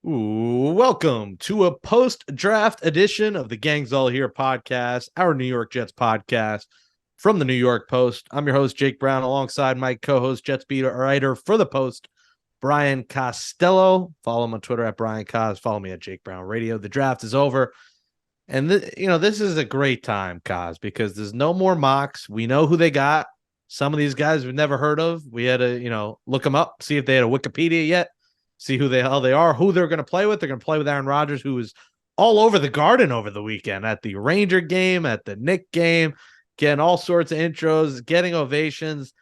Welcome to a post-draft edition of the Gangs All Here podcast, our New York Jets podcast from the New York Post. I'm your host, Jake Brown, alongside my co-host, Jets beat writer for the Post, Brian Costello. Follow him on Twitter at Brian Cos. Follow me at Jake Brown Radio. The draft is over. And, this is a great time, Cos, because there's no more mocks. We know who they got. Some of these guys we've never heard of. We had to, look them up, see if they had a Wikipedia yet. See who the hell they are, who they're going to play with. They're going to play with Aaron Rodgers, who was all over the Garden over the weekend at the Ranger game, at the Knick game, getting all sorts of intros, getting ovations.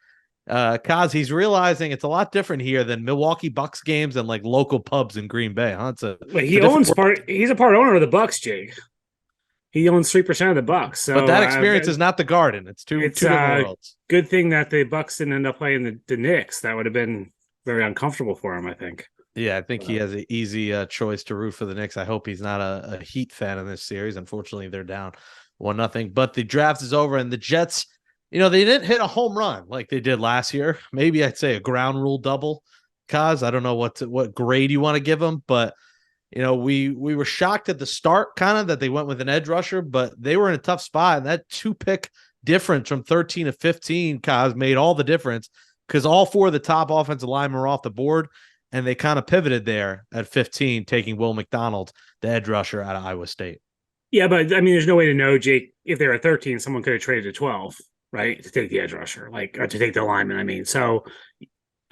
Kaz, he's realizing it's a lot different here than Milwaukee Bucks games and like local pubs in Green Bay. Huh? He's a part owner of the Bucks, Jake. He owns 3% of the Bucks. So, but that experience is not the Garden. It's two different worlds. Good thing that the Bucks didn't end up playing the Knicks. That would have been very uncomfortable for him, I think. Yeah, I think he has an easy choice to root for the Knicks. I hope he's not a Heat fan in this series. Unfortunately, they're down 1-0. But the draft is over, and the Jets, they didn't hit a home run like they did last year. Maybe I'd say a ground rule double. Kaz, I don't know what grade you want to give them, but we were shocked at the start, kind of that they went with an edge rusher, but they were in a tough spot, and that 2-pick difference from 13 to 15, Kaz, made all the difference because all four of the top offensive linemen were off the board. And they kind of pivoted there at 15, taking Will McDonald, the edge rusher out of Iowa State. Yeah, but I mean, there's no way to know, Jake, if they were 13, someone could have traded to 12, right? To take the edge rusher, or to take the lineman. I mean, so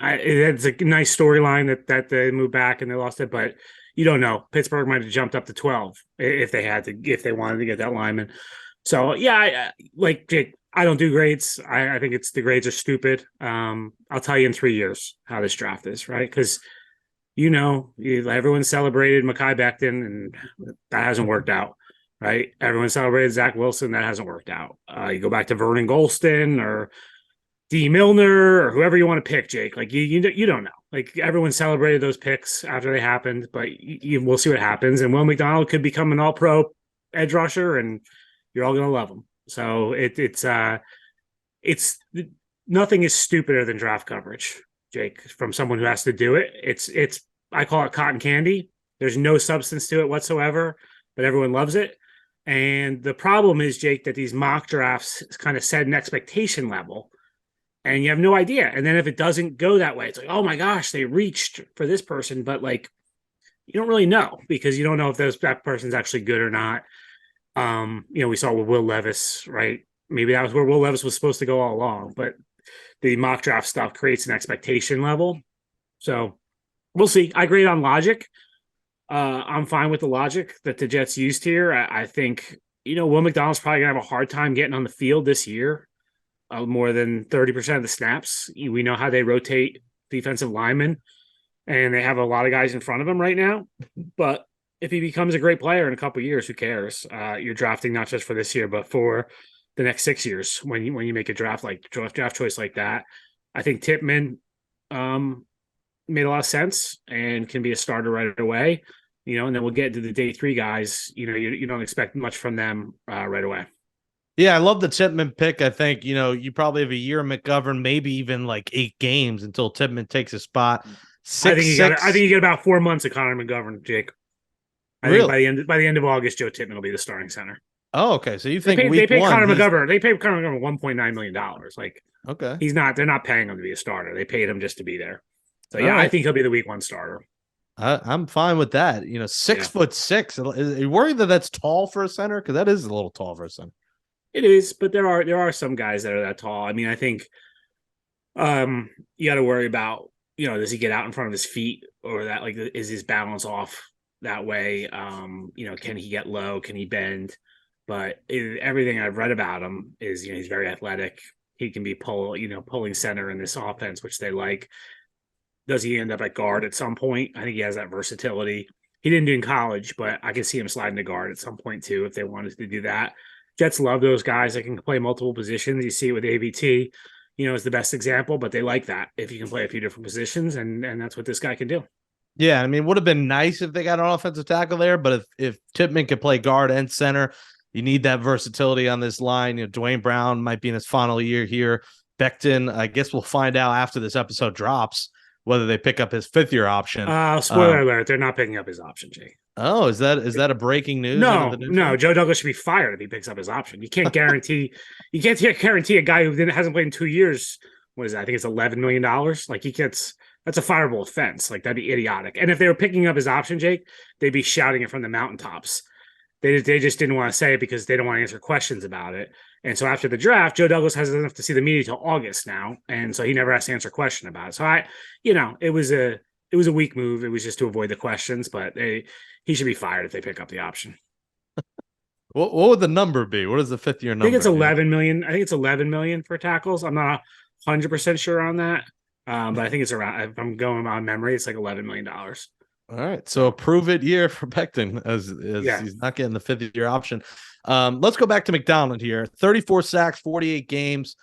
it's a nice storyline that they moved back and they lost it, but you don't know. Pittsburgh might have jumped up to 12 if they wanted to get that lineman. So yeah, like Jake, I don't do grades. I think the grades are stupid. I'll tell you in 3 years how this draft is, right? Because everyone celebrated Mekhi Becton, and that hasn't worked out, right? Everyone celebrated Zach Wilson, that hasn't worked out. You go back to Vernon Golston or D. Milner or whoever you want to pick, Jake. Like you don't know. Like everyone celebrated those picks after they happened, but we'll see what happens. And Will McDonald could become an All-Pro edge rusher, and you're all gonna love him. So it's nothing is stupider than draft coverage, Jake, from someone who has to do it. It's I call it cotton candy. There's no substance to it whatsoever, but everyone loves it. And the problem is, Jake, that these mock drafts kind of set an expectation level and you have no idea. And then if it doesn't go that way, it's like, oh my gosh, they reached for this person, but like you don't really know because you don't know if that person's actually good or not. We saw with Will Levis, right? Maybe that was where Will Levis was supposed to go all along, but the mock draft stuff creates an expectation level. So we'll see. I grade on logic. I'm fine with the logic that the Jets used here. I think, Will McDonald's probably gonna have a hard time getting on the field this year, more than 30% of the snaps. We know how they rotate defensive linemen, and they have a lot of guys in front of him right now, but if he becomes a great player in a couple of years, who cares? You're drafting not just for this year, but for the next 6 years when you make a draft choice like that. I think Tippmann made a lot of sense and can be a starter right away. And then we'll get to the day 3 guys. You don't expect much from them right away. Yeah, I love the Tippmann pick. I think you probably have a year of McGovern, maybe even like 8 games until Tippmann takes a spot. I think you get about 4 months of Connor McGovern, Jake. I think by the end of August, Joe Tippmann will be the starting center. Oh, okay. So you think they paid Connor McGovern $1.9 million. Like, okay, they're not paying him to be a starter. They paid him just to be there. So yeah, right. I think he'll be the week 1 starter. I'm fine with that. 6'6". Are you worried that that's tall for a center? Because that is a little tall for a center. It is, but there are some guys that are that tall. I mean, I think you got to worry about does he get out in front of his feet, or that like is his balance off that way? Can he get low? Can he bend? But everything I've read about him is, he's very athletic. He can be pulling center in this offense, which they like. Does he end up at guard at some point? I think he has that versatility. He didn't do in college, but I can see him sliding to guard at some point too if they wanted to do that. Jets love those guys that can play multiple positions. You see it with AVT, is the best example, but they like that if you can play a few different positions, and that's what this guy can do. Yeah, I mean, would have been nice if they got an offensive tackle there, but if Tippmann could play guard and center, you need that versatility on this line. Dwayne Brown might be in his final year here. Becton, I guess we'll find out after this episode drops whether they pick up his 5th-year option. Spoiler alert, they're not picking up his option, Jake. Oh, is that a breaking news? No, Joe Douglas should be fired if he picks up his option. You can't guarantee a guy who hasn't played in 2 years. What is that? I think it's $11 million. Like that's a fireable offense. Like that'd be idiotic. And if they were picking up his option, Jake, they'd be shouting it from the mountaintops. They just didn't want to say it because they don't want to answer questions about it. And so after the draft, Joe Douglas hasn't enough to see the media till August now, and so he never has to answer a question about it. So it was a weak move. It was just to avoid the questions, but he should be fired if they pick up the option. What would the number be? What is the 5th-year number? I think it's 11 million. I think it's 11 million for tackles. I'm not 100% sure on that, but I think it's around. If I'm going by memory, it's like $11 million. All right, so a prove-it year for Becton as he's not getting the 5th-year option. Let's go back to McDonald here. 34 sacks, 48 games.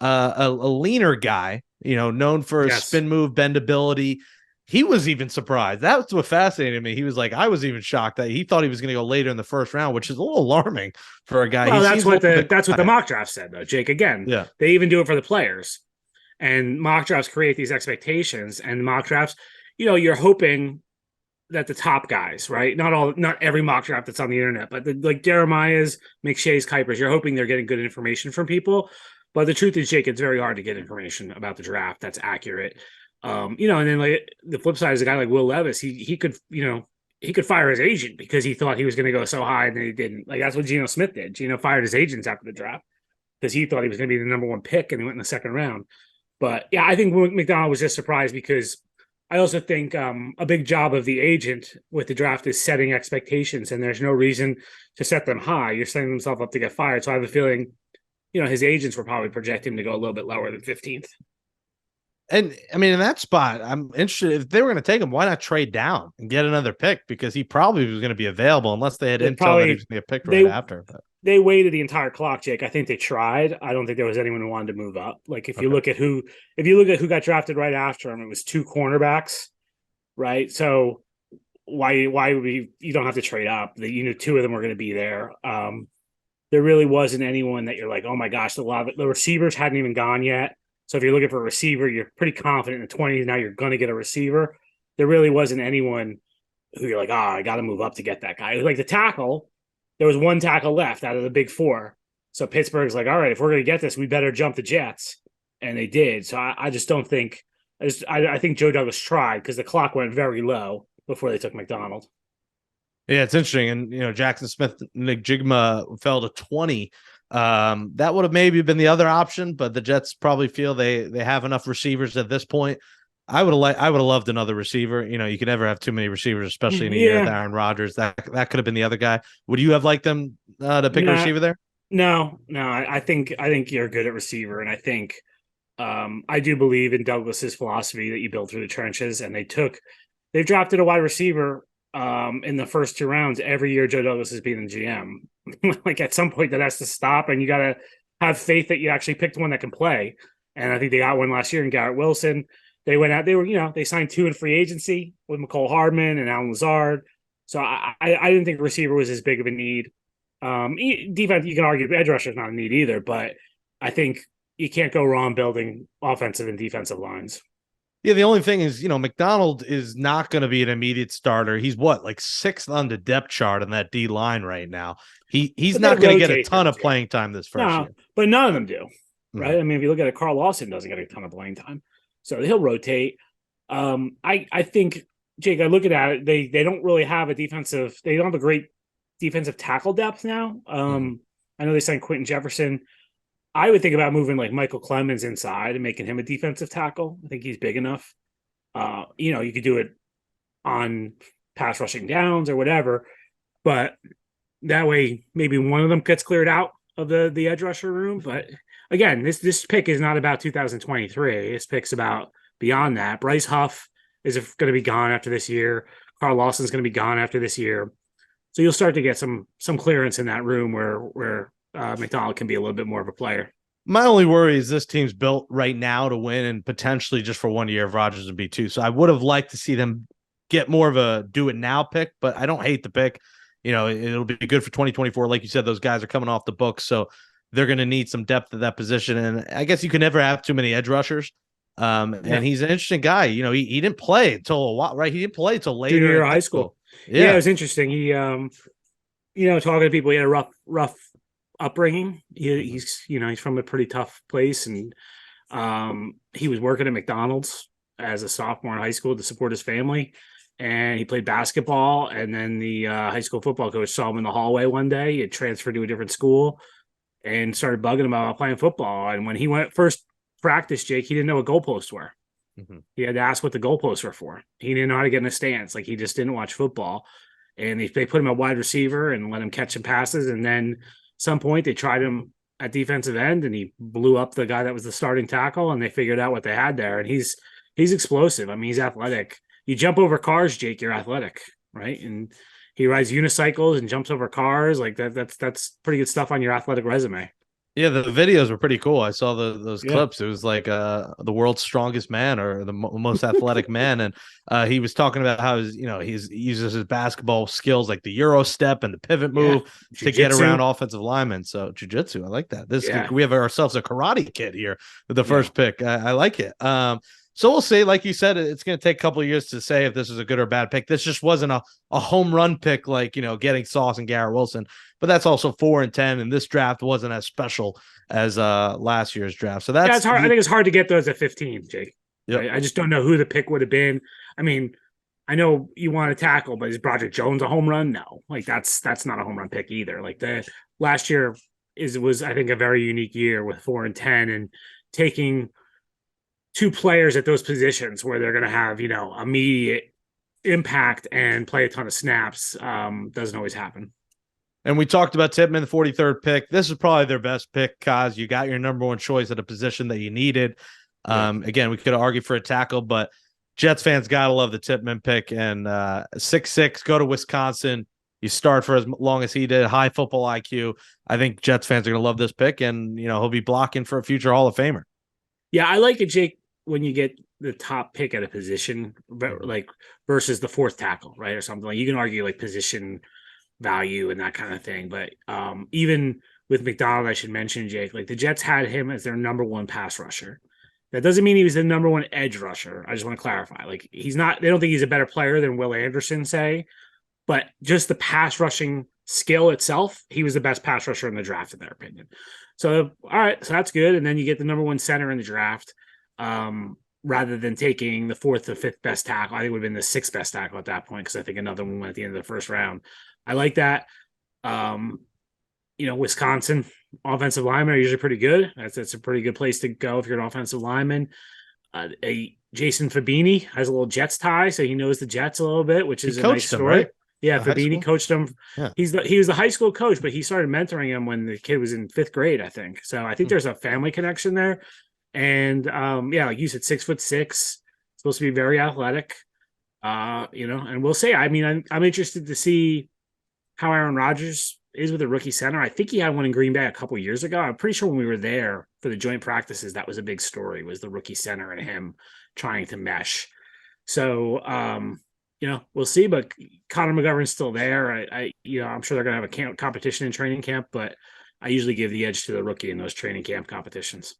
A leaner guy, known for his spin move, bendability. He was even surprised. That was what fascinated me. He was like, I was even shocked that he thought he was going to go later in the first round, which is a little alarming for a guy. Well, that's what the mock draft said, though, Jake. Again, they even do it for the players. And mock drafts create these expectations. And mock drafts, you're hoping that the top guys, right? Not every mock draft that's on the internet, but like Jeremiah's, McShay's, Kuiper's, you're hoping they're getting good information from people. But the truth is, Jake, it's very hard to get information about the draft that's accurate. And then like the flip side is a guy like Will Levis. He could fire his agent because he thought he was going to go so high and then he didn't. Like that's what Geno Smith did. Geno fired his agents after the draft because he thought he was going to be the number 1 pick and he went in the 2nd round. But yeah, I think McDonald was just surprised because I also think a big job of the agent with the draft is setting expectations, and there's no reason to set them high. You're setting themselves up to get fired. So I have a feeling, his agents were probably projecting him to go a little bit lower than 15th. And I mean, in that spot, I'm interested if they were going to take him, why not trade down and get another pick? Because he probably was going to be available unless they had intel that he was going to be a pick right after. But they waited the entire clock, Jake. I think they tried. I don't think there was anyone who wanted to move up. Like if you look at who got drafted right after him, it was 2 cornerbacks, right? So why would you don't have to trade up? 2 of them were going to be there. There really wasn't anyone that you're like, oh my gosh, the receivers hadn't even gone yet. So if you're looking for a receiver, you're pretty confident in the 20s now you're going to get a receiver. There really wasn't anyone who you're like, I got to move up to get that guy. Like the tackle, there was 1 tackle left out of the big 4. So Pittsburgh's like, all right, if we're going to get this, we better jump the Jets. And they did. So I just don't think – I think Joe Douglas tried because the clock went very low before they took McDonald. Yeah, it's interesting. And, Jackson Smith, Nick Jigma fell to 20. That would have maybe been the other option, but the Jets probably feel they have enough receivers at this point. I would have loved another receiver. You can never have too many receivers, especially in a year with Aaron Rodgers. That could have been the other guy. Would you have liked them to pick a receiver there? No. I think you're good at receiver, and I think I do believe in Douglas's philosophy that you build through the trenches, and they've drafted a wide receiver in the first 2 rounds every year Joe Douglas has been the GM. Like at some point that has to stop, and you got to have faith that you actually picked one that can play. And I think they got one last year in Garrett Wilson. They went out, they signed 2 in free agency with McCole Hardman and Alan Lazard. So I didn't think receiver was as big of a need. Defense, you can argue edge rusher is not a need either, but I think you can't go wrong building offensive and defensive lines. Yeah, the only thing is, McDonald is not going to be an immediate starter. He's like 6th on the depth chart on that D line right now. He's not going to get a ton of playing time this first year. But none of them do, right? I mean, if you look at it, Carl Lawson doesn't get a ton of playing time, so he'll rotate. I think, Jake, I look at it, they don't really have they don't have a great defensive tackle depth now. I know they signed Quentin Jefferson. I would think about moving like Michael Clemens inside and making him a defensive tackle. I think he's big enough. You could do it on pass rushing downs or whatever, but that way maybe one of them gets cleared out of the edge rusher room. But again, this pick is not about 2023. This pick's about beyond that. Bryce Huff is going to be gone after this year. Carl Lawson's going to be gone after this year. So you'll start to get some clearance in that room where McDonald can be a little bit more of a player. My only worry is this team's built right now to win and potentially just for 1 year if Rodgers would be 2. So I would have liked to see them get more of a do it now pick, but I don't hate the pick. It'll be good for 2024. Like you said, those guys are coming off the books, so they're going to need some depth at that position. And I guess you can never have too many edge rushers. And he's an interesting guy. He didn't play until a while, right? He didn't play until later junior year in of high school. Yeah, it Yeah. was interesting. He, talking to people, he had a rough upbringing. He's from a pretty tough place, and he was working at McDonald's as a sophomore in high school to support his family. And he played basketball. And then the high school football coach saw him in the hallway one day. He had transferred to a different school and started bugging him about playing football. And when he went first practice, Jake, he didn't know what goalposts were. Mm-hmm. He had to ask what the goalposts were for. He didn't know how to get in a stance. Like, he just didn't watch football. And they put him at wide receiver and let him catch some passes. And then some point they tried him at defensive end, and he blew up the guy that was the starting tackle, and they figured out what they had there. And he's explosive. I mean, he's athletic. You jump over cars, Jake, you're athletic, right? And he rides unicycles and jumps over cars. Like that's pretty good stuff on your athletic resume. Yeah, the videos were pretty cool. I saw those clips. It was like the world's strongest man or the most athletic man, and he was talking about how he uses his basketball skills like the Euro step and the pivot move to get around offensive linemen. So jiu-jitsu, I like that. We have ourselves a karate kid here with the first pick. I like it. So we'll see. Like you said, it's going to take a couple of years to say if this is a good or bad pick. This just wasn't a home run pick like, getting Sauce and Garrett Wilson. But that's also 4 and 10, and this draft wasn't as special as last year's draft. So that's it's hard. I think it's hard to get those at 15, Jake. Yep. I just don't know who the pick would have been. I mean, I know you want to tackle, but is Broderick Jones a home run? No. Like, that's not a home run pick either. Like, the last year was I think a very unique year with 4 and 10, and taking two players at those positions where they're going to have, immediate impact and play a ton of snaps doesn't always happen. And we talked about Tippmann, the 43rd pick. This is probably their best pick, Kaz. You got your number one choice at a position that you needed. Again, we could argue for a tackle, but Jets fans got to love the Tippmann pick. And 6'6", go to Wisconsin. You start for as long as he did, high football IQ. I think Jets fans are going to love this pick, and, he'll be blocking for a future Hall of Famer. Yeah, I like it, Jake, when you get the top pick at a position, like versus the fourth tackle, right? Or something like, you can argue like position value and that kind of thing. But even with McDonald, I should mention, Jake, like the Jets had him as their number one pass rusher. That doesn't mean he was the number one edge rusher. I just want to clarify. Like, they don't think he's a better player than Will Anderson, say, but just the pass rushing skill itself, he was the best pass rusher in the draft, in their opinion. So, all right, so that's good. And then you get the number one center in the draft. Rather than taking the fourth or fifth best tackle. I think it would have been the sixth best tackle at that point, because I think another one went at the end of the first round. I like that. Wisconsin offensive linemen are usually pretty good. That's a pretty good place to go if you're an offensive lineman. Jason Fabini has a little Jets tie, so he knows the Jets a little bit, which is a nice story. Right? Yeah, Fabini coached him. Yeah. He was the high school coach, but he started mentoring him when the kid was in 5th grade, I think. So I think there's a family connection there. And like you said, 6'6", supposed to be very athletic. And we'll see. I mean, I'm interested to see how Aaron Rodgers is with a rookie center. I think he had one in Green Bay a couple years ago. I'm pretty sure when we were there for the joint practices, that was a big story, was the rookie center and him trying to mesh. So we'll see. But Connor McGovern's still there. I'm sure they're gonna have a competition in training camp, but I usually give the edge to the rookie in those training camp competitions.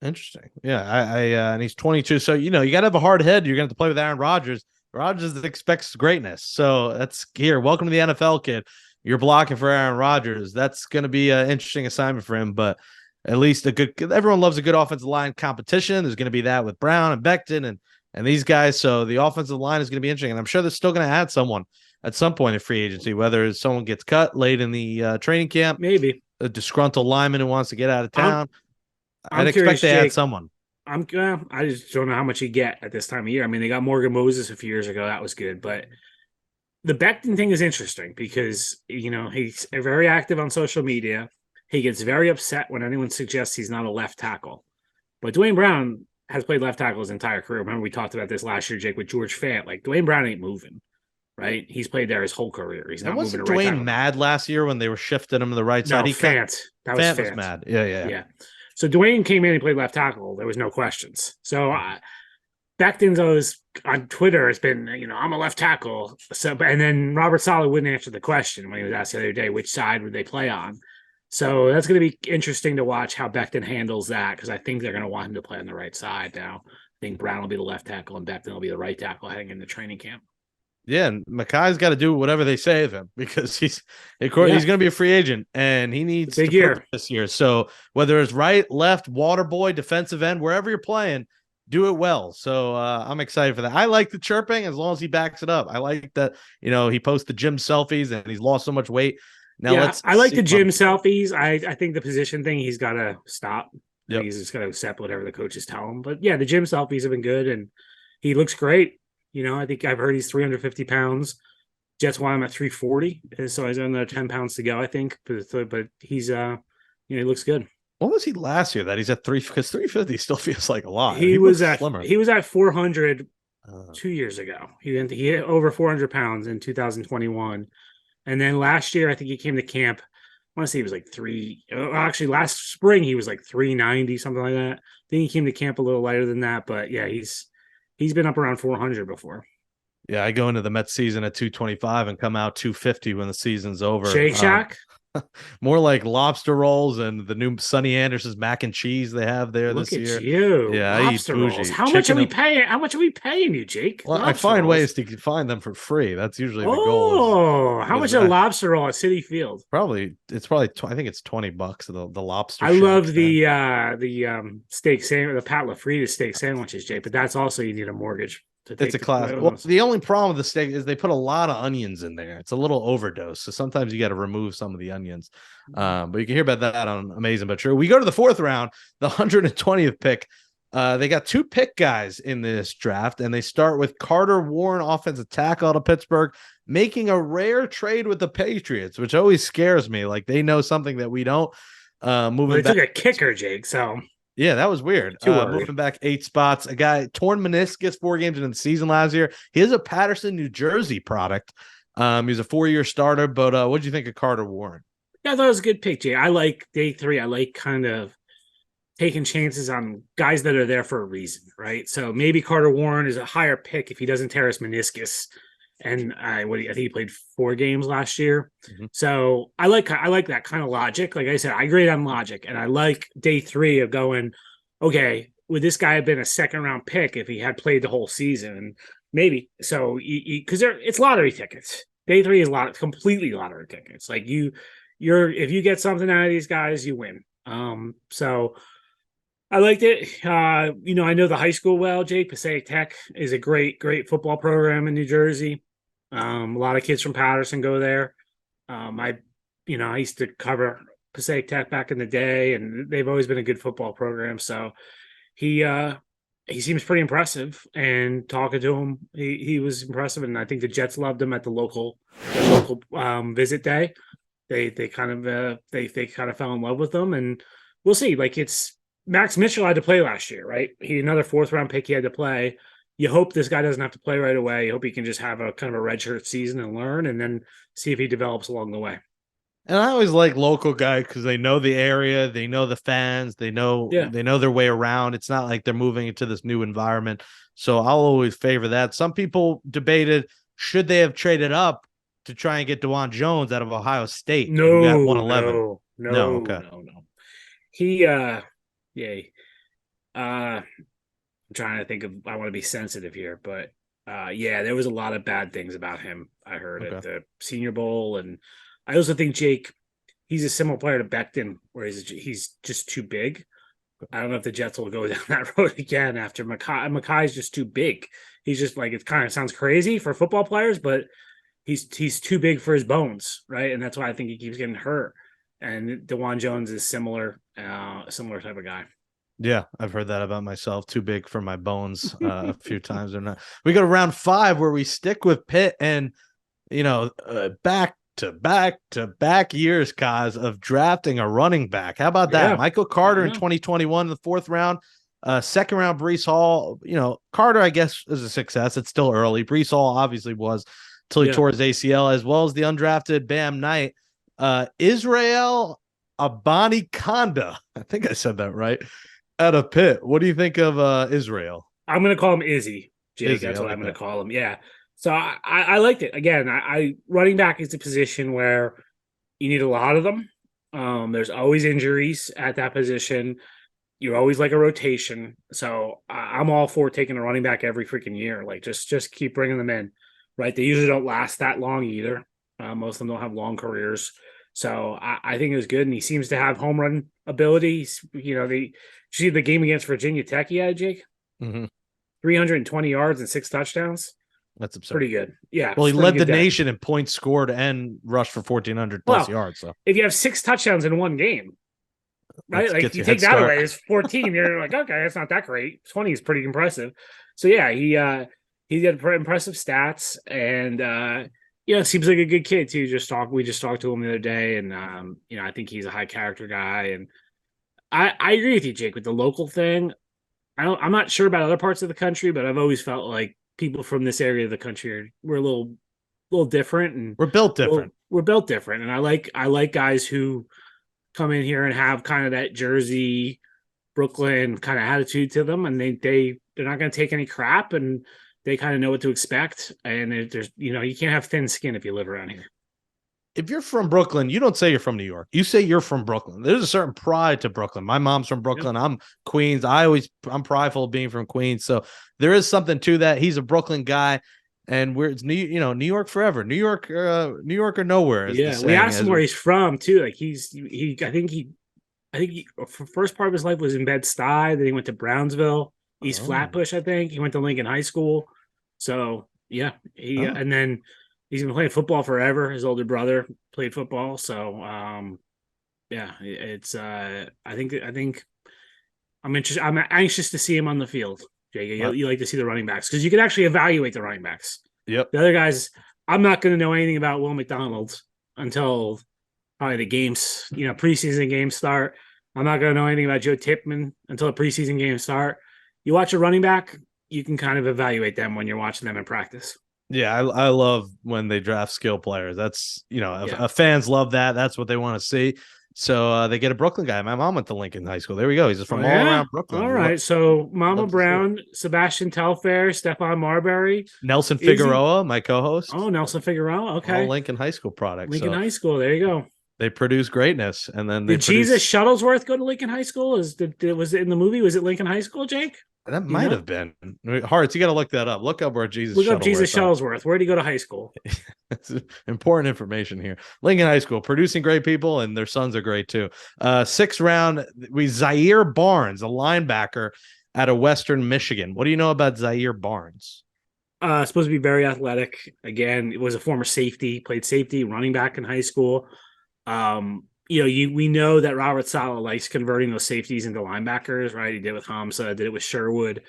Interesting. Yeah, and he's 22. So, you got to have a hard head. You're going to have to play with Aaron Rodgers. Rodgers expects greatness. So that's here. Welcome to the NFL, kid. You're blocking for Aaron Rodgers. That's going to be an interesting assignment for him, but at least everyone loves a good offensive line competition. There's going to be that with Brown and Becton and these guys. So the offensive line is going to be interesting. And I'm sure they're still going to add someone at some point in free agency, whether someone gets cut late in the training camp, maybe a disgruntled lineman who wants to get out of town. I'd expect to add someone. I just don't know how much you get at this time of year. I mean, they got Morgan Moses a few years ago. That was good. But the Becton thing is interesting because, he's very active on social media. He gets very upset when anyone suggests he's not a left tackle. But Dwayne Brown has played left tackle his entire career. Remember, we talked about this last year, Jake, with George Fant. Like, Dwayne Brown ain't moving, right? He's played there his whole career. He's not moving to right tackle. Dwayne mad last year when they were shifting him to the right side? Fant. Fant was mad. Yeah. So Dwayne came in and played left tackle. There was no questions. So Becton's always on Twitter has been, I'm a left tackle. So, and then Robert Saleh wouldn't answer the question when he was asked the other day, which side would they play on? So that's going to be interesting to watch how Becton handles that, because I think they're going to want him to play on the right side now. think Brown will be the left tackle and Becton will be the right tackle heading into training camp. Yeah, and Mekhi's got to do whatever they say of him because he's Yeah. going to be a free agent and he needs Big to prove year. it this year. So whether it's right, left, water boy, defensive end, wherever you're playing, do it well. So I'm excited for that. I like the chirping as long as he backs it up. I like that, he posts the gym selfies and he's lost so much weight. Now let's I like see the gym selfies. I think the position thing he's got to stop. Yep. He's just got to accept whatever the coaches tell him. But yeah, the gym selfies have been good and he looks great. I think I've heard he's 350 pounds. Jets want him at 340. So he's another 10 pounds to go, I think. But he's, he looks good. What was he last year that he's at 3? Because 350 still feels like a lot. He was at 400 2 years ago. He hit over 400 pounds in 2021. And then last year, I think he came to camp. I want to say he was like actually last spring, he was like 390, something like that. I think he came to camp a little lighter than that. But yeah, he's been up around 400 before. Yeah, I go into the Mets season at 225 and come out 250 when the season's over. Shake Shack? More like lobster rolls and the new Sonny Anderson's mac and cheese they have there this year. Look at you. Yeah, lobster I eat bougie. rolls. How much are we paying? How much are we paying you, Jake? Well, I find ways to find them for free. That's usually the goal. Oh, how much is a lobster roll at Citi Field? It's probably I think it's $20 the lobster. I love the steak sandwich, the Pat LaFrieda steak sandwiches, Jake. But that's also you need a mortgage. It's a class. Well, the only problem with the steak is they put a lot of onions in there. It's a little overdose. So sometimes you got to remove some of the onions. But you can hear about that on Amazing But True. We go to the 4th round, the 120th pick. They got 2 pick guys in this draft, and they start with Carter Warren, offensive tackle out of Pittsburgh, making a rare trade with the Patriots, which always scares me. Like they know something that we don't. They took a kicker, Jake. So yeah, that was weird. Moving back 8 spots. A guy torn meniscus 4 games into the season last year. He is a Patterson, New Jersey product. He's a 4-year starter. But what do you think of Carter Warren? Yeah, I thought it was a good pick, Jay. I like day 3. I like kind of taking chances on guys that are there for a reason, right? So maybe Carter Warren is a higher pick if he doesn't tear his meniscus. And I think he played 4 games last year. Mm-hmm. So I like that kind of logic. Like I said, I grade on logic, and I like day 3 of going, okay, would this guy have been a 2nd round pick if he had played the whole season? Maybe. So because it's lottery tickets. Day 3 is completely lottery tickets. Like if you get something out of these guys, you win. So I liked it. I know the high school well. Jake, Passaic Tech is a great football program in New Jersey. A lot of kids from Patterson go there. I used to cover Passaic Tech back in the day, and they've always been a good football program. So he seems pretty impressive. And talking to him, he was impressive, and I think the Jets loved him at the local visit day. They kind of fell in love with him, and we'll see. Like it's Max Mitchell had to play last year, right? Another 4th round pick he had to play. You hope this guy doesn't have to play right away. You hope he can just have a kind of a redshirt season and learn, and then see if he develops along the way. And I always like local guys because they know the area, they know the fans, they know their way around. It's not like they're moving into this new environment. So I'll always favor that. Some people debated, should they have traded up to try and get DeJuan Jones out of Ohio State? No, got 111. No. He I'm trying to think of, I want to be sensitive here, but there was a lot of bad things about him. I heard at the Senior Bowl, and I also think Jake, he's a similar player to Becton, where he's just too big. I don't know if the Jets will go down that road again after Mekhi. Mekhi's just too big. He's just like, it kind of sounds crazy for football players, but he's too big for his bones, right? And that's why I think he keeps getting hurt. And DeJuan Jones is similar type of guy. Yeah, I've heard that about myself. Too big for my bones a few times or not. We go to round 5 where we stick with Pitt and, back to back years, Kaz, of drafting a running back. How about that? Michael Carter in 2021, the 4th round, 2nd round, Breece Hall. Carter, I guess, is a success. It's still early. Breece Hall obviously was till he tore his ACL, as well as the undrafted Bam Knight. Israel Abani Konda. I think I said that right. Out of Pitt. What do you think of Israel? I'm going to call him Izzy. Jake, that's what I'm going to call him. Yeah. So I liked it. Again, I running back is a position where you need a lot of them. There's always injuries at that position. you're always like a rotation. So I'm all for taking a running back every freaking year. Like just keep bringing them in, right? They usually don't last that long either. Most of them don't have long careers. So I think it was good, and he seems to have home run ability. See the game against Virginia Tech he had, Jake? Mm-hmm. 320 yards and 6 touchdowns. That's absurd. Pretty good. Yeah. Well, he pretty led the good day. nation in points scored and rushed for 1,400 plus Well, yards. So if you have 6 touchdowns in one game, right? Like gets you you a head take that start. away, it's 14. You're like, okay, that's not that great. 20 is pretty impressive. So yeah, he did impressive stats, and seems like a good kid too. We just talked to him the other day, and I think he's a high character guy, and I agree with you, Jake, with the local thing. I'm not sure about other parts of the country, but I've always felt like people from this area of the country we're a little different, and We're built different. We're built different, and I like guys who come in here and have kind of that Jersey, Brooklyn kind of attitude to them, and they're not going to take any crap, and they kind of know what to expect. And there's you can't have thin skin if you live around here. If you're from Brooklyn, you don't say you're from New York. You say you're from Brooklyn. There's a certain pride to Brooklyn. My mom's from Brooklyn. Yep. I'm Queens. I'm prideful of being from Queens. So there is something to that. He's a Brooklyn guy, and it's New York forever. New York or nowhere. Yeah, we asked him where he's from too. Like I think he first part of his life was in Bed-Stuy. Then he went to Brownsville, East Flatbush. I think he went to Lincoln High School. So yeah, and then he's been playing football forever. His older brother played football. So yeah, it's I think I'm interested. I'm anxious to see him on the field. Jake, you like to see the running backs because you can actually evaluate the running backs. Yep. The other guys, I'm not going to know anything about Will McDonald until probably the games, preseason games start. I'm not going to know anything about Joe Tippmann until the preseason games start. You watch a running back, you can kind of evaluate them when you're watching them in practice. Yeah, I love when they draft skill players. That's, fans love that. That's what they want to see. So they get a Brooklyn guy. My mom went to Lincoln High School. There we go. He's from all around Brooklyn. All right. So Mama Brown, Sebastian Telfair, Stephon Marbury. Nelson Figueroa, my co-host. Oh, Nelson Figueroa. Okay. All Lincoln High School products. Lincoln High School. There you go. They produce greatness. And then did Jesus Shuttlesworth go to Lincoln High School? Was it in the movie? Was it Lincoln High School, Jake? That might have been. Hearts, you got to look that up. Look up where Jesus Shuttlesworth. Where did he go to high school? That's important information here. Lincoln High School, producing great people, and their sons are great too. 6th round, Zaire Barnes, a linebacker out of Western Michigan. What do you know about Zaire Barnes? Supposed to be very athletic. Again, it was a former safety, played safety, running back in high school. We know that Robert Saleh likes converting those safeties into linebackers, right? He did it with Hamza, did it with Sherwood.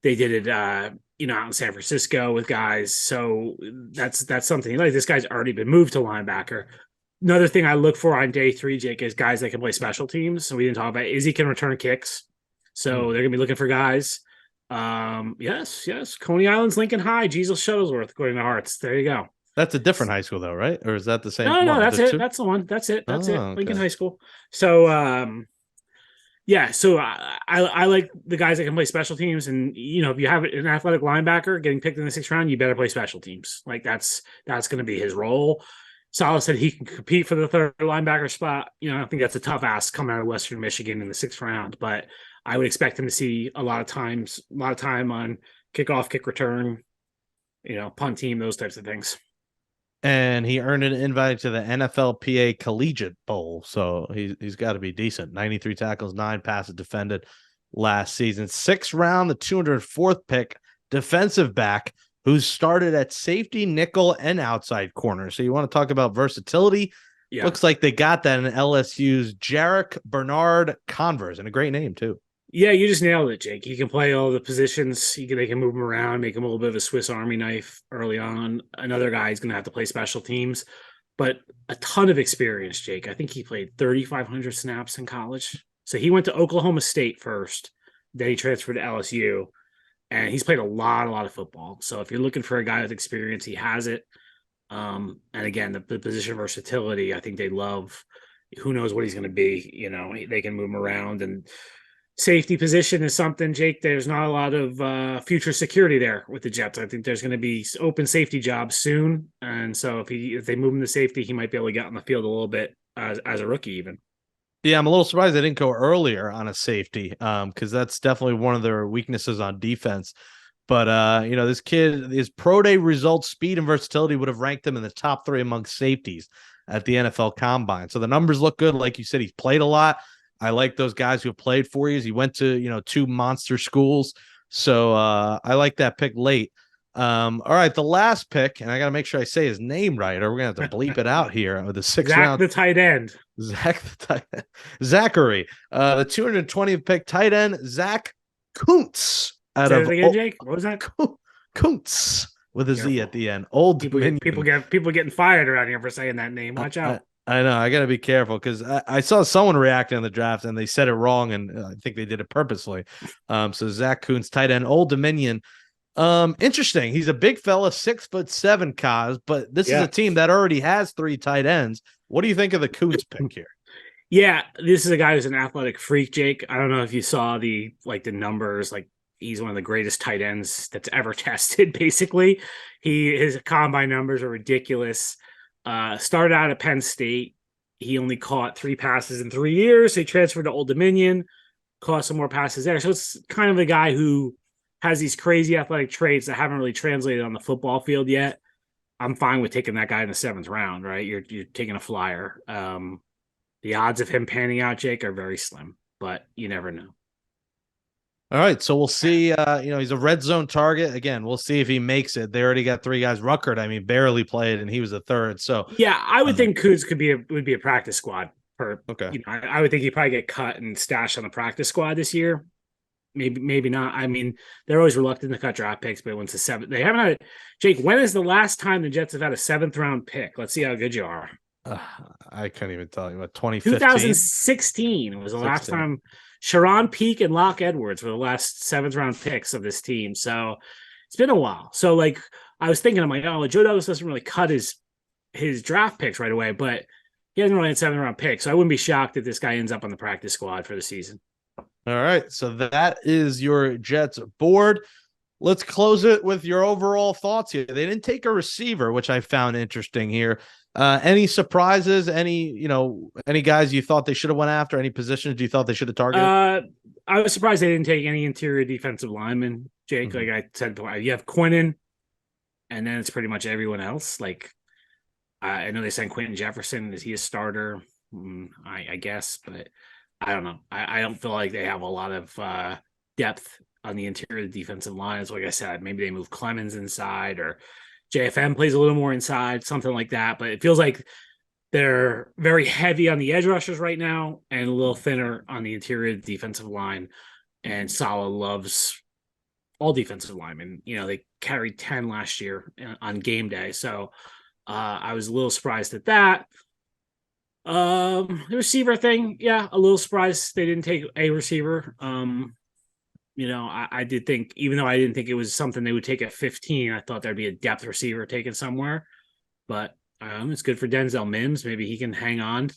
They did it, out in San Francisco with guys. So that's something. Like this guy's already been moved to linebacker. Another thing I look for on day 3, Jake, is guys that can play special teams. So we didn't talk about Izzy can return kicks. So they're gonna be looking for guys. Yes. Coney Island's Lincoln High, Jesus Shuttlesworth, according to Hearts. There you go. That's a different high school, though, right? Or is that the same? No, that's it. That's the one. That's it. That's it. Okay. Lincoln High School. So, So I like the guys that can play special teams, and if you have an athletic linebacker getting picked in the 6th round, you better play special teams. Like that's going to be his role. Saleh said he can compete for the 3rd linebacker spot. I think that's a tough ask coming out of Western Michigan in the 6th round, but I would expect him to see a lot of time on kickoff, kick return, punt team, those types of things. And he earned an invite to the NFLPA Collegiate Bowl. So he's got to be decent. 93 tackles, 9 passes defended last season. 6th round, the 204th pick, defensive back who started at safety, nickel, and outside corner. So you want to talk about versatility? Yeah. Looks like they got that in LSU's Jarek Bernard Converse, and a great name too. Yeah, you just nailed it, Jake. He can play all the positions. They can move him around, make him a little bit of a Swiss Army knife early on. Another guy is going to have to play special teams, but a ton of experience, Jake. I think he played 3,500 snaps in college. So he went to Oklahoma State first. Then he transferred to LSU, and he's played a lot of football. So if you're looking for a guy with experience, he has it. And again, the position versatility, I think they love. Who knows what he's going to be? They can move him around, and safety position is something, Jake. There's not a lot of future security there with the Jets. I think there's going to be open safety jobs soon, and so if they move him to safety, he might be able to get on the field a little bit as a rookie, even. Yeah, I'm a little surprised they didn't go earlier on a safety, because that's definitely one of their weaknesses on defense. But this kid, his pro day results, speed and versatility would have ranked him in the top 3 amongst safeties at the NFL Combine. So the numbers look good. Like you said, he's played a lot. I like those guys who have played 4 years. He went to 2 monster schools. So I like that pick late. All right, the last pick, and I got to make sure I say his name right, or we're gonna have to bleep it out here with the 6th Zach, round. the tight end. Zachary, the 220th pick, tight end Zach Kuntz. Say it again, Jake. What was that? Kuntz with a Z at the end. Old people getting fired around here for saying that name. Watch out. I know. I got to be careful because I saw someone reacting in the draft and they said it wrong, and I think they did it purposely. So Zach Kuntz, tight end, Old Dominion. Interesting. He's a big fella, 6'7", Kaz, but this is a team that already has 3 tight ends. What do you think of the Kuntz pick here? Yeah, this is a guy who's an athletic freak, Jake. I don't know if you saw the numbers. Like, he's one of the greatest tight ends that's ever tested. Basically, his combine numbers are ridiculous. Started out at Penn State. He only caught 3 passes in 3 years. So he transferred to Old Dominion, caught some more passes there. So it's kind of a guy who has these crazy athletic traits that haven't really translated on the football field yet. I'm fine with taking that guy in the 7th round, right? You're taking a flyer. The odds of him panning out, Jake, are very slim, but you never know. All right, so we'll see. He's a red zone target. Again, we'll see if he makes it. They already got 3 guys. Ruckert, barely played, and he was a 3rd. So yeah, I would think Kuz would be a practice squad. Okay. I would think he'd probably get cut and stashed on the practice squad this year. Maybe not. They're always reluctant to cut draft picks, but once the 7th, they haven't had. Jake, when is the last time the Jets have had a 7th round pick? Let's see how good you are. I couldn't even tell you. What, 2015? 2016 was the last time. Sharon Peake and Locke Edwards were the last 7th round picks of this team. So it's been a while. So I was thinking, I'm like, oh, Joe Douglas doesn't really cut his draft picks right away, but he hasn't really had 7th round picks. So I wouldn't be shocked if this guy ends up on the practice squad for the season. All right, so that is your Jets board. Let's close it with your overall thoughts here. They didn't take a receiver, which I found interesting here. Any surprises? Any guys you thought they should have went after? Any positions you thought they should have targeted? I was surprised they didn't take any interior defensive linemen, Jake. Mm-hmm. Like I said, you have Quinnen, and then it's pretty much everyone else. Like I know they signed Quentin Jefferson. Is he a starter? I guess, but I don't know. I don't feel like they have a lot of depth on the interior of the defensive lines. Like I said, maybe they move Clemens inside, or JFM plays a little more inside, something like that. But it feels like they're very heavy on the edge rushers right now and a little thinner on the interior of the defensive line. And Saleh loves all defensive linemen. They carried 10 last year on game day. So I was a little surprised at that. The receiver thing, yeah, a little surprised they didn't take a receiver. I did think, even though I didn't think it was something they would take at 15, I thought there'd be a depth receiver taken somewhere. But it's good for Denzel Mims. Maybe he can hang on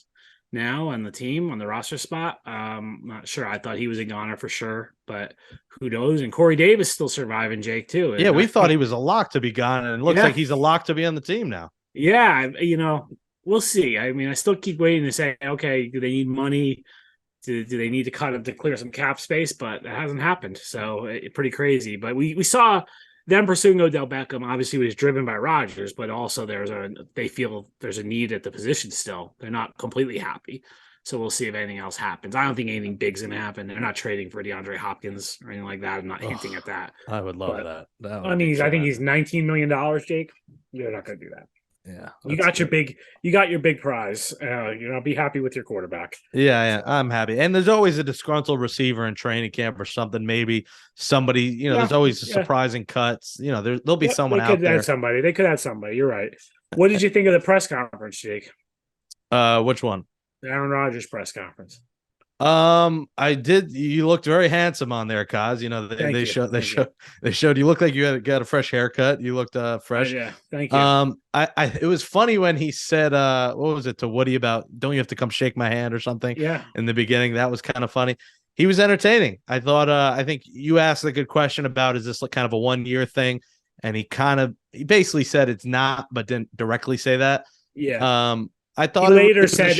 now on the team, on the roster spot. Not sure. I thought he was a goner for sure, but who knows? And Corey Davis still surviving, Jake, too. Yeah, we thought he was a lock to be gone, and it looks like he's a lock to be on the team now. Yeah, we'll see. I still keep waiting to say, okay, do they need money? Do they need to cut it to clear some cap space? But that hasn't happened. So it's pretty crazy. But we saw them pursuing Odell Beckham. Obviously, was driven by Rodgers, but also they feel there's a need at the position still. They're not completely happy. So we'll see if anything else happens. I don't think anything big's going to happen. They're not trading for DeAndre Hopkins or anything like that. I'm not hinting at that. I would love that. I think he's $19 million, Jake. You're not going to do that. Yeah, you got your big prize. Be happy with your quarterback. Yeah, I'm happy. And there's always a disgruntled receiver in training camp or something. Maybe somebody, there's always a surprising cuts. There'll be someone out there. They could add somebody. You're right. What did you think of the press conference, Jake? Which one? The Aaron Rodgers press conference. I did. You looked very handsome on there, Kaz. They showed you looked like you got a fresh haircut. You looked fresh. Yeah, thank you. It was funny when he said, what was it to Woody about, don't you have to come shake my hand or something? Yeah. In the beginning, that was kind of funny. He was entertaining. I thought. I think you asked a good question about, is this kind of a 1-year thing? And he basically said it's not, but didn't directly say that. Yeah. I thought he later said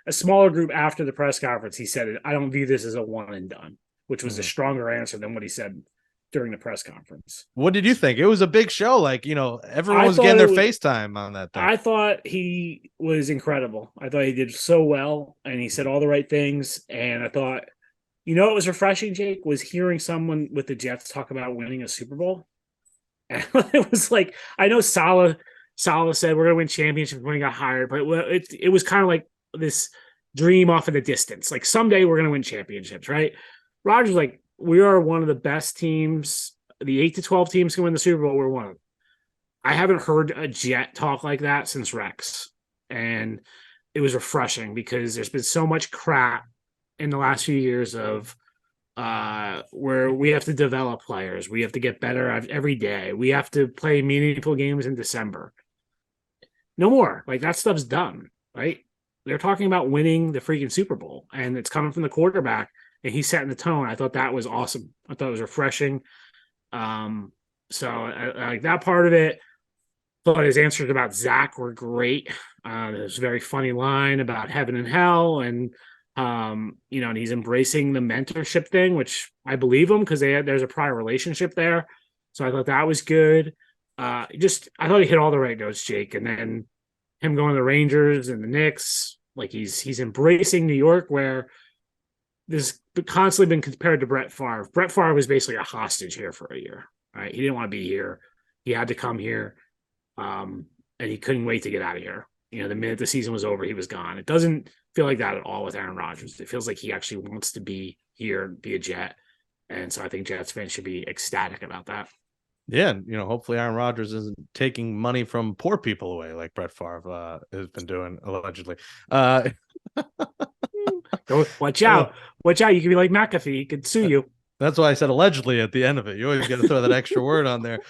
a smaller group after the press conference, he said, I don't view this as a one and done, which was a stronger answer than what he said during the press conference. What did you think? It was a big show. Like, everyone was getting their FaceTime on that thing. I thought he was incredible. I thought he did so well, and he said all the right things. And I thought, what was refreshing, Jake, was hearing someone with the Jets talk about winning a Super Bowl. And it was like, I know Saleh said we're going to win championships when he got hired, but it was kind of like this dream off in the distance. Like someday we're going to win championships, right? Rodgers like, we are one of the best teams. The 8 to 12 teams can win the Super Bowl. We're one of them. I haven't heard a Jet talk like that since Rex. And it was refreshing because there's been so much crap in the last few years of where we have to develop players. We have to get better every day. We have to play meaningful games in December. No more. Like that stuff's done, right? They're talking about winning the freaking Super Bowl, and it's coming from the quarterback, and he's setting the tone. I thought that was awesome. I thought it was refreshing. So I like that part of it. Thought his answers about Zach were great. There's a very funny line about heaven and hell, and and he's embracing the mentorship thing, which I believe him because there's a prior relationship there. So I thought that was good. I thought he hit all the right notes, Jake. And then him going to the Rangers and the Knicks, like he's embracing New York, where this constantly been compared to Brett Favre. Brett Favre was basically a hostage here for a year. Right? He didn't want to be here. He had to come here. And he couldn't wait to get out of here. The minute the season was over, he was gone. It doesn't feel like that at all with Aaron Rodgers. It feels like he actually wants to be here, be a Jet. And so I think Jets fans should be ecstatic about that. Yeah, and hopefully Aaron Rodgers isn't taking money from poor people away like Brett Favre has been doing allegedly. Watch out! Watch out! You could be like McAfee. He could sue you. That's why I said allegedly at the end of it. You always got to throw that extra word on there.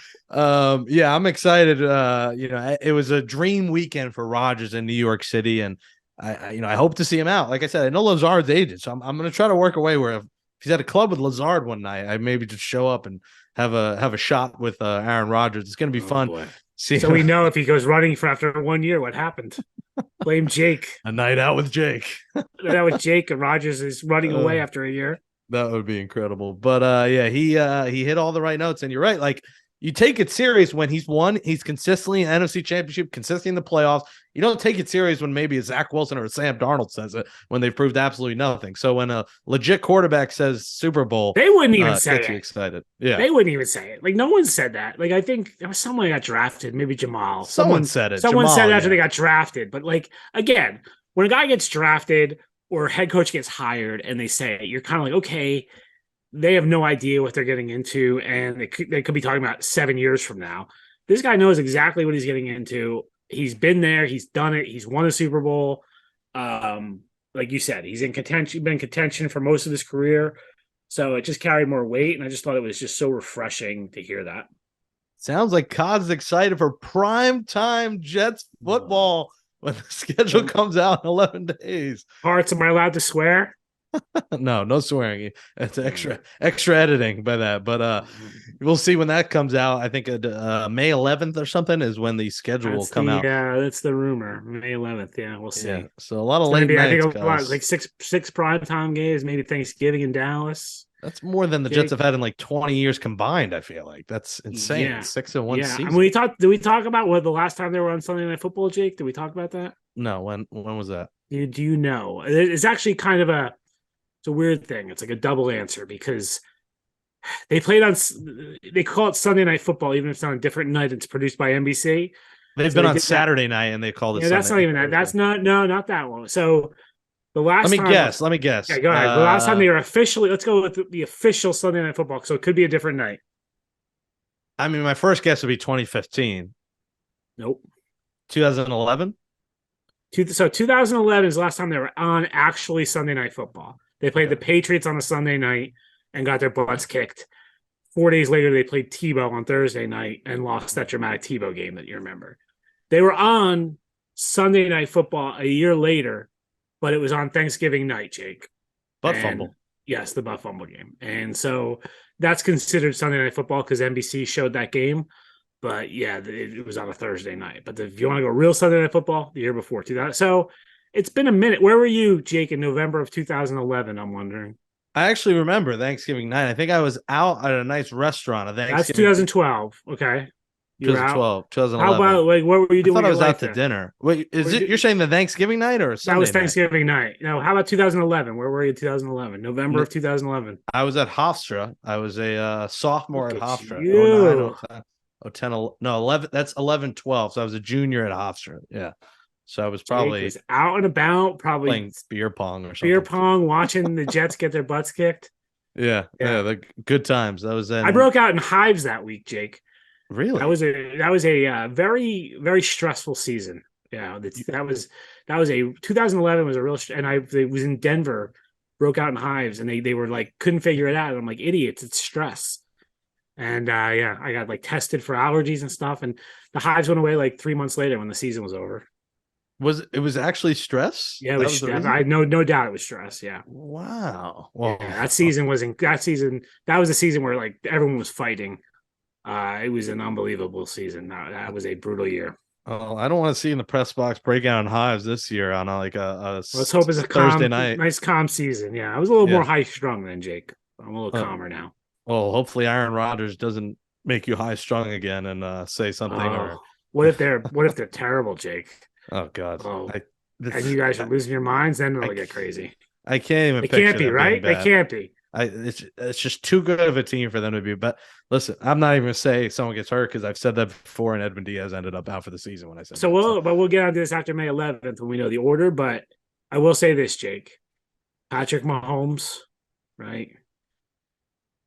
Yeah, I'm excited. It was a dream weekend for Rodgers in New York City, and I hope to see him out. Like I said, I know Lazard's agent, so I'm going to try to work a way where if he's at a club with Lazard one night, I maybe just show up and have a shot with Aaron Rodgers. It's going to be fun. So we know if he goes running for after 1 year, what happened? Blame Jake. A night out with Jake. That with Jake, and Rodgers is running away after a year. That would be incredible. But he hit all the right notes, and you're right. Like, you take it serious when he's consistently in the NFC Championship, consistently in the playoffs. You don't take it serious when maybe a Zach Wilson or a Sam Darnold says it when they've proved absolutely nothing. So when a legit quarterback says Super Bowl, they wouldn't even say it. You excited. Yeah, they wouldn't even say it. Like, no one said that. Like, I think there was someone that got drafted, maybe Jamal. Someone said it. Someone Jamal, said it after they got drafted. But like, again, when a guy gets drafted or a head coach gets hired and they say it, you're kind of like, okay, they have no idea what they're getting into, and they could be talking about 7 years from now. This guy knows exactly what he's getting into. He's been there. He's done it. He's won a Super Bowl. Like you said, he's been in contention for most of his career. So it just carried more weight, and I just thought it was just so refreshing to hear that. Sounds like Cod's excited for prime time Jets football when the schedule comes out in 11 days. Hearts, am I allowed to swear? No swearing. It's extra editing by that. But we'll see when that comes out. I think May 11th or something is when the schedule will come out. Yeah, that's the rumor. May 11th. Yeah, we'll see. Yeah, so a lot of late nights. I think like six primetime games, maybe Thanksgiving in Dallas. That's more than the Jets have had in like 20 years combined. I feel like that's insane. Yeah. 6-1 season. I mean, did we talk about what the last time they were on Sunday Night Football, Jake? Did we talk about that? No. When was that? Do you know? It's actually kind of it's a weird thing. It's like a double answer because they call it Sunday Night Football, even if it's on a different night. It's produced by NBC. They've been on Saturday night and they called it. Yeah, that's not even that. That's not that one. So the last. Let me guess. Yeah, go ahead. The last time they were officially, let's go with the official Sunday Night Football. So it could be a different night. I mean, my first guess would be 2015. Nope. 2011. So 2011 is the last time they were on actually Sunday Night Football. They played the Patriots on a Sunday night and got their butts kicked. 4 days later, they played Tebow on Thursday night and lost that dramatic Tebow game that you remember. They were on Sunday Night Football a year later, but it was on Thanksgiving night, Jake. Fumble. Yes, the butt fumble game. And so that's considered Sunday Night Football because NBC showed that game. But yeah, it was on a Thursday night. But if you want to go real Sunday Night Football, the year before 2000. So It's been a minute. Where were you, Jake, in November of 2011? I'm wondering. I actually remember Thanksgiving night. I think I was out at a nice restaurant on That's Thanksgiving 2012. Okay. You were out. 2012, How 2011. about, like, what were you I doing thought with I your was out life to then? dinner. Wait, What did you're saying the Thanksgiving night or that Sunday was night? Thanksgiving night. No, how about 2011? Where were you in 2011? November of 2011. I was at Hofstra. I was a sophomore Look at at Hofstra. Oh nine, you. oh 10, oh 10, no 11. That's 11, 12. So I was a junior at Hofstra. Yeah. So I was Jake probably was out and about, probably playing beer pong or beer something. pong, watching the Jets get their butts kicked. Yeah, Yeah. the good times. That was I then. broke out in hives that week, Jake. That Really? was a very very stressful season. Yeah, that was a 2011 was a real and I was in Denver, broke out in hives, and they were like couldn't figure it out. I'm like, idiots, it's stress. And yeah, I got like tested for allergies and stuff, and the hives went away like 3 months later when the season was over. It was actually stress? Yeah, it That was was the I reason? no doubt it was stress. Yeah. Wow. Yeah, Well, that season that was the season where like everyone was fighting. It was an unbelievable season. That was a brutal year. oh, I don't want to see in the press box breakout in hives this year on like Let's hope it's a Thursday night. nice calm season. Yeah, I was a little more Yeah. high strung than Jake. I'm a little calmer now. Well, hopefully Aaron Rodgers doesn't make you high strung again and say something Oh, or what if they're terrible, Jake? oh God. Oh, I and you guys are losing your minds, then I, it'll get crazy. I can't even They can't picture be, them being right? They bad. can't be. It's just too good of a team for them to be. But listen, I'm not even gonna say someone gets hurt because I've said that before, and Edwin Diaz ended up out for the season when I said So that. So we'll get onto this after May 11th when we know the order. But I will say this, Jake: Patrick Mahomes, right?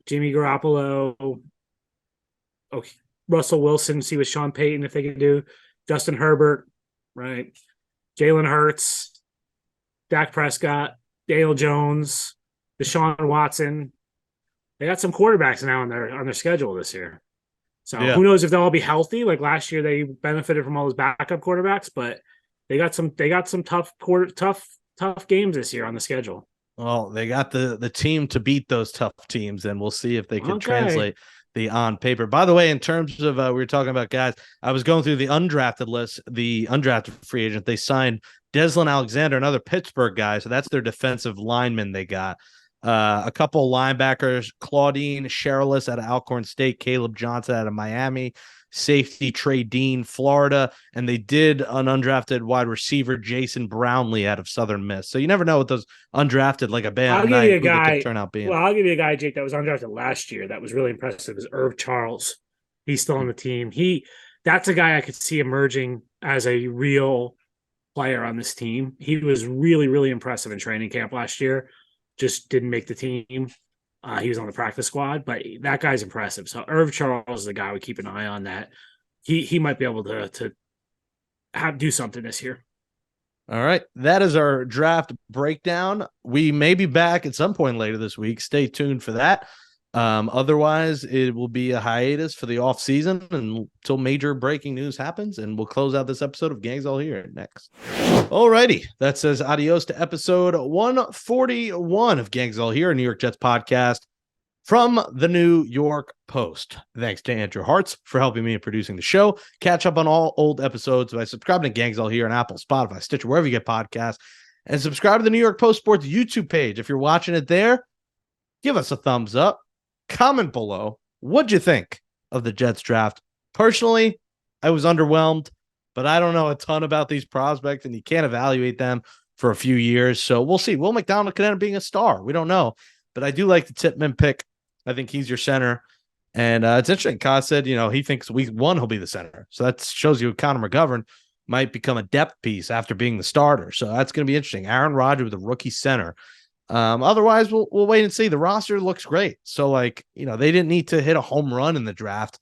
Jimmy Garoppolo, okay, Russell Wilson, see what Sean Payton if they can do, Justin Herbert, right? Jalen Hurts, Dak Prescott, Daniel Jones, Deshaun Watson. They got some quarterbacks now on their schedule this year. So yeah. who knows if they'll all be healthy? Like last year, they benefited from all those backup quarterbacks, but they got some tough games this year on the schedule. Well, they got the team to beat those tough teams, and we'll see if they can translate the on paper. By the way, in terms of we were talking about guys, I was going through the undrafted list, the undrafted free agent. They signed Deslin Alexander, another Pittsburgh guy, so that's their defensive lineman they got. A couple linebackers, Claudine Sherrillis out of Alcorn State, Caleb Johnson out of Miami, safety Trey Dean, Florida, and they did an undrafted wide receiver, Jason Brownlee out of Southern Miss. So you never know what those undrafted, like a bad night, who they could turn out being. Well, I'll give you a guy, Jake, that was undrafted last year that was really impressive is Irv Charles. He's still on the team. That's a guy I could see emerging as a real player on this team. He was really, really impressive in training camp last year. Just didn't make the team. He was on the practice squad, but that guy's impressive. So Irv Charles is the guy we keep an eye on. That he might be able to do something this year. All right, that is our draft breakdown. We may be back at some point later this week. Stay tuned for that. Otherwise, it will be a hiatus for the off season until major breaking news happens, and we'll close out this episode of Gangs All Here next. Alrighty, that says adios to episode 141 of Gangs All Here, a New York Jets podcast from the New York Post. Thanks to Andrew Hartz for helping me in producing the show. Catch up on all old episodes by subscribing to Gangs All Here on Apple, Spotify, Stitcher, wherever you get podcasts, and subscribe to the New York Post Sports YouTube page. If you're watching it there, give us a thumbs up. Comment below. What'd you think of the Jets draft? Personally, I was underwhelmed, but I don't know a ton about these prospects, and you can't evaluate them for a few years. So we'll see. Will McDonald could end up being a star. We don't know, but I do like the Tippmann pick. I think he's your center. And it's interesting. Kaz said, he thinks week 1 he'll be the center. So that shows you Connor McGovern might become a depth piece after being the starter. So that's going to be interesting. Aaron Rodgers with a rookie center. Otherwise, we'll wait and see. The roster looks great. So, they didn't need to hit a home run in the draft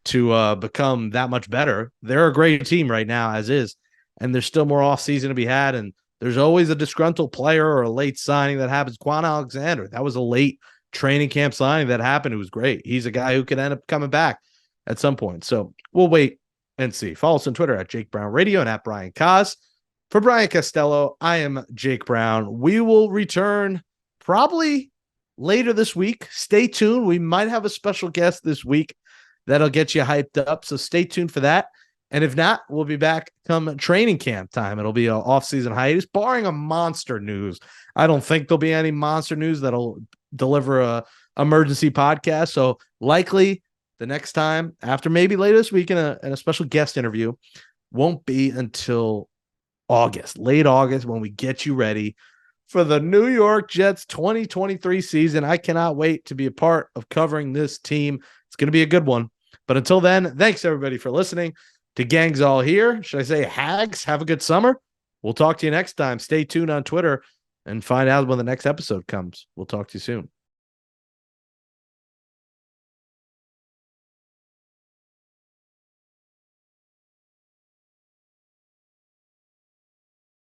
to become that much better. They're a great team right now, as is. And there's still more offseason to be had. And there's always a disgruntled player or a late signing that happens. Quan Alexander, that was a late training camp signing that happened. It was great. He's a guy who could end up coming back at some point. So we'll wait and see. Follow us on Twitter at Jake Brown Radio and at Brian Kaz. For Brian Costello, I am Jake Brown. We will return probably later this week. Stay tuned. We might have a special guest this week that'll get you hyped up. So stay tuned for that. And if not, we'll be back come training camp time. It'll be an off-season hiatus, barring a monster news. I don't think there'll be any monster news that'll deliver a emergency podcast. So likely the next time, after maybe later this week in a special guest interview, won't be until August, late August, when we get you ready for the New York Jets 2023 season. I cannot wait to be a part of covering this team. It's going to be a good one. But until then, thanks everybody for listening to Gangs All Here. Should I say Hags? Have a good summer. We'll talk to you next time. Stay tuned on Twitter and find out when the next episode comes. We'll talk to you soon.